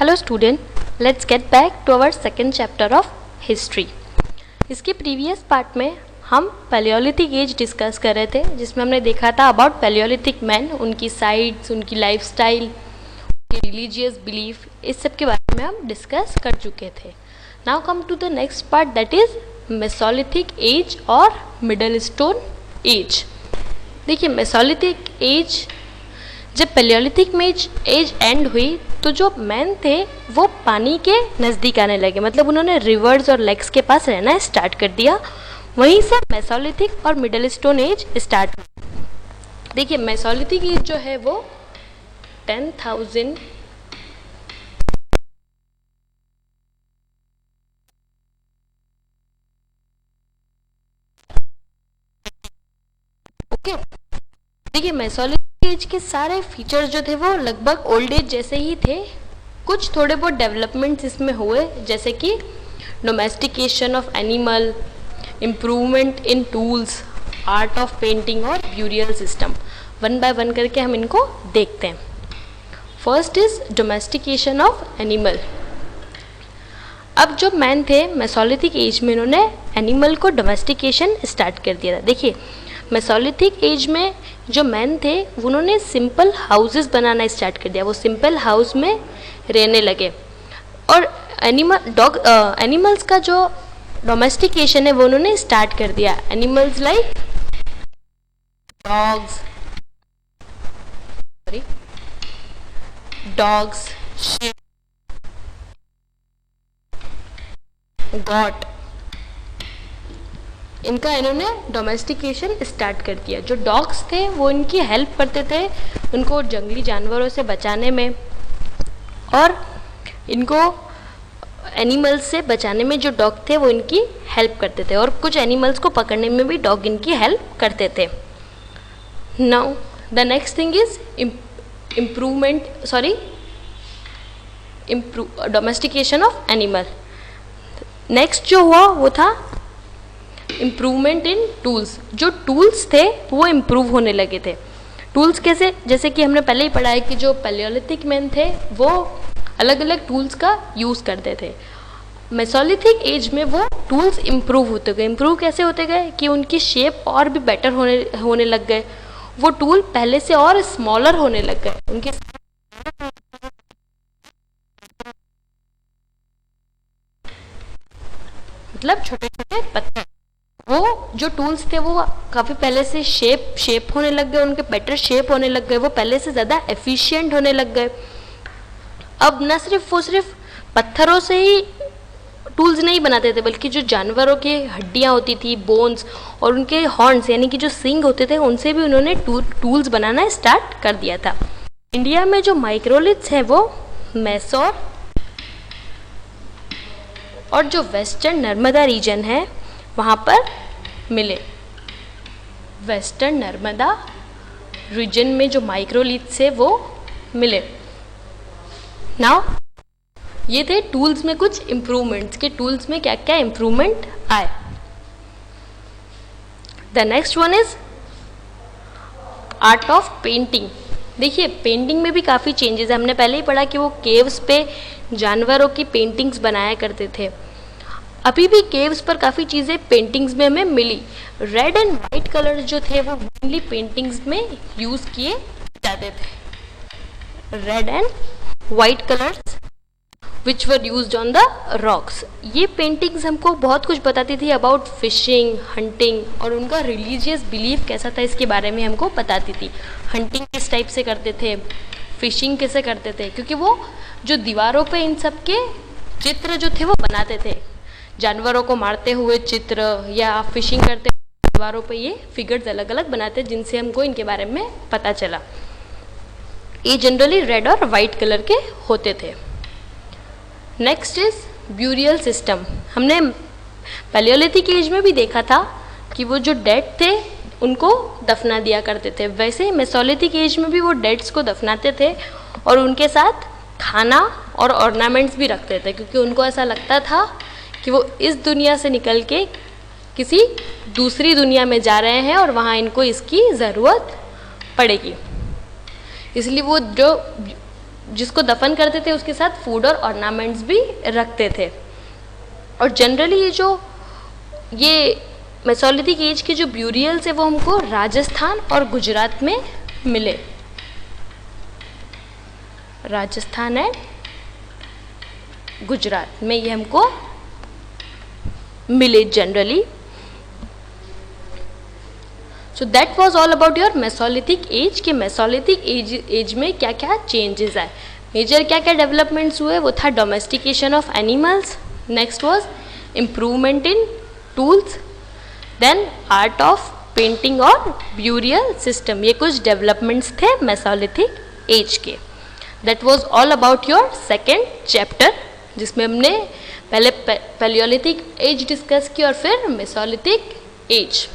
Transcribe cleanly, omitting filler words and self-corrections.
Hello student, let's get back to our second chapter of history. इसके previous part में हम Palaeolithic as discuss कर रहे थे, जिसमें हमने देखा था अबाउट पैलियोलिथिक मैन, उनकी साइट्स, उनकी लाइफस्टाइल, उनकी रिलीजियस बिलीफ, इस सब के बारे में हम डिस्कस कर चुके थे। Now come to the next part, that is mesolithic age और मिडल स्टोन एज। देखिए, मेसोलिथिक एज, जब पैलियोलिथिक में एज एंड हुई तो जो मैन थे वो पानी के नज़दीक आने लगे, मतलब उन्होंने रिवर्स और लेक्स के पास रहना स्टार्ट कर दिया। वहीं से मेसोलिथिक और मिडल स्टोन एज स्टार्ट हुई। देखिए, मेसोलिथिक एज जो है वो 10,000 ओके। देखिए, मेसोलिथिक एज के सारे फीचर्स जो थे वो लगभग ओल्ड एज जैसे ही थे। कुछ थोड़े बहुत डेवलपमेंट्स इसमें हुए, जैसे कि domestication of animal, improvement in tools, art of painting और burial system. One by one करके हम इनको देखते हैं। First is domestication of animal. अब जो मैन थे मेसोलिथिक एज में, इन्होंने एनिमल को डोमेस्टिकेशन स्टार्ट कर दिया था। देखिए, मेसोलिथिक एज में जो मैन थे उन्होंने सिंपल हाउसेस बनाना स्टार्ट कर दिया। वो सिंपल हाउस में रहने लगे और एनिमल्स का जो डोमेस्टिकेशन है वो उन्होंने स्टार्ट कर दिया। Animals like dogs, sheep, got, इनका इन्होंने डोमेस्टिकेशन स्टार्ट कर दिया। जो डॉग्स थे वो इनकी हेल्प करते थे उनको जंगली जानवरों से बचाने में, और इनको एनिमल्स से बचाने में जो डॉग थे वो इनकी हेल्प करते थे, और कुछ एनिमल्स को पकड़ने में भी डॉग इनकी हेल्प करते थे। Now the next thing is domestication of animal. Next जो हुआ वो था इम्प्रूवमेंट इन टूल्स। जो टूल्स थे वो इम्प्रूव होने लगे थे। टूल्स कैसे? जैसे कि हमने पहले ही पढ़ा है कि जो पैलियोलिथिक मैन थे वो अलग अलग टूल्स का यूज़ करते थे। मेसोलिथिक एज में वो टूल्स इम्प्रूव होते गए। इम्प्रूव कैसे होते गए कि उनकी शेप और भी बेटर होने लग गए। वो टूल पहले से और स्मॉलर होने लग गए। उनके मतलब छोटे छोटे पत्थर, वो जो टूल्स थे वो काफ़ी पहले से शेप होने लग गए, उनके बेटर शेप होने लग गए, वो पहले से ज़्यादा एफिशिएंट होने लग गए। अब न सिर्फ वो सिर्फ पत्थरों से ही टूल्स नहीं बनाते थे, बल्कि जो जानवरों की हड्डियाँ होती थी, बोन्स, और उनके हॉर्न्स यानी कि जो सींग होते थे, उनसे भी उन्होंने टूल्स बनाना स्टार्ट कर दिया था। इंडिया में जो माइक्रोलिथ्स हैं वो मैसोर और जो वेस्टर्न नर्मदा रीजन है वहाँ पर मिले। वेस्टर्न नर्मदा रीजन में जो माइक्रोलिथ्स है वो मिले। नाउ ये थे टूल्स में कुछ इम्प्रूवमेंट्स, के टूल्स में क्या क्या इम्प्रूवमेंट आए। The next one is art of painting. देखिए, पेंटिंग में भी काफ़ी चेंजेस है। हमने पहले ही पढ़ा कि वो केव्स पे जानवरों की पेंटिंग्स बनाया करते थे। अभी भी केव्स पर काफ़ी चीज़ें पेंटिंग्स में हमें मिली। रेड एंड वाइट कलर जो थे वो मेनली पेंटिंग्स में यूज़ किए जाते थे। Red and white colours which were used on the rocks. ये पेंटिंग्स हमको बहुत कुछ बताती थी अबाउट फिशिंग, हंटिंग, और उनका रिलीजियस बिलीफ कैसा था इसके बारे में हमको बताती थी। हंटिंग किस टाइप से करते थे, फिशिंग कैसे करते थे, क्योंकि वो जो दीवारों पे इन सब के चित्र जो थे वो बनाते थे। जानवरों को मारते हुए चित्र या फिशिंग करते हुए दीवारों पे ये फिगर्स अलग अलग बनाते, जिनसे हमको इनके बारे में पता चला। ये जनरली रेड और वाइट कलर के होते थे। Next is burial system. हमने पैलियोलिथिक एज में भी देखा था कि वो जो डेड थे उनको दफना दिया करते थे। वैसे मेसोलिथिक एज में भी वो डेड्स को दफनाते थे और उनके साथ खाना और ऑर्नामेंट्स भी रखते थे, क्योंकि उनको ऐसा लगता था कि वो इस दुनिया से निकल के किसी दूसरी दुनिया में जा रहे हैं और वहाँ इनको इसकी ज़रूरत पड़ेगी। इसलिए वो जो जिसको दफन करते थे उसके साथ फूड और ऑर्नामेंट्स भी रखते थे। और जनरली ये मेसोलिथिक एज के जो ब्यूरियल्स है वो हमको राजस्थान और गुजरात में मिले, राजस्थान एंड गुजरात में ये हमको मिले generally. So that was all about your Mesolithic as कि मेसोलिथिक एज में क्या क्या चेंजेस आए, मेजर क्या क्या डेवलपमेंट्स हुए। वो था domestication of animals, next was improvement in tools, then art of painting और ब्यूरियल सिस्टम। ये कुछ डेवलपमेंट्स थे मेसोलिथिक एज के। That was all about your second chapter, जिसमें हमने पहले पैलियोलिथिक एज डिस्कस की और फिर मेसोलिथिक एज।